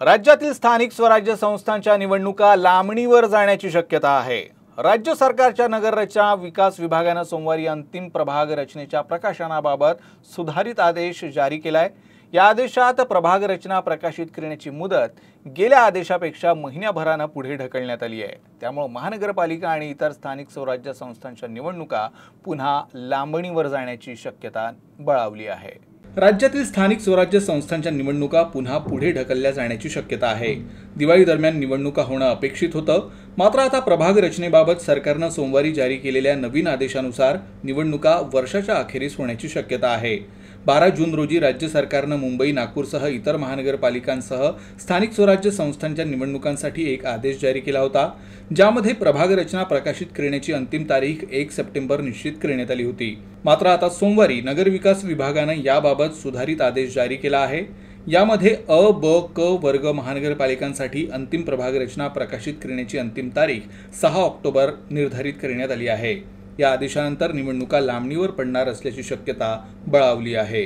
राज्यातील स्थानिक स्वराज्य संस्थांच्या निवडणुका लांबणीवर जाण्याची शक्यता आहे। राज्य सरकारच्या नगररचना विकास विभागाने सोमवारी अंतिम प्रभाग रचनेच्या प्रकाशनाबाबत सुधारित आदेश जारी केलाय। या आदेशात प्रभाग रचना प्रकाशित करण्याची मुदत गेल्या आदेशापेक्षा महिन्याभराने पुढे ढकलण्यात आली आहे। त्यामुळे महानगरपालिका आणि इतर स्थानिक स्वराज्य संस्थांच्या निवडणुका पुन्हा लांबणीवर जाण्याची शक्यता बळावली आहे। राज्यातील स्थानिक स्वराज्य संस्थांच्या निवडणुका पुन्हा पुढे ढकलल्या जाण्याची शक्यता आहे। दिवाळी दरम्यान निवडणुका होणं अपेक्षित होतं, मात्र आता प्रभाग रचनेबाबत सरकारने सोमवारी जारी केलेल्या नवीन आदेशानुसार निवडणुका वर्षाच्या अखेरीस होण्याची शक्यता आहे। 12 जून रोजी राज्य सरकारने मुंबई, नागपूरसह इतर महानगरपालिकांसह स्थानिक स्वराज्य संस्थांच्या निवडणुकांसाठी एक आदेश जारी केला होता, ज्यामध्ये प्रभाग रचना प्रकाशित करण्याची अंतिम तारीख 1 सप्टेंबर निश्चित करण्यात आली होती। मात्र आता सोमवारी नगर विकास विभागाने याबाबत सुधारित आदेश जारी केला आहे। यामध्ये अ, ब, क वर्ग महानगरपालिकांसाठी अंतिम प्रभाग रचना प्रकाशित करण्याची अंतिम तारीख 6 ऑक्टोबर निर्धारित करण्यात आली आहे। या आदेशानंतर निवडणुका लांबणीवर पडणार असल्याची शक्यता बळावली आहे।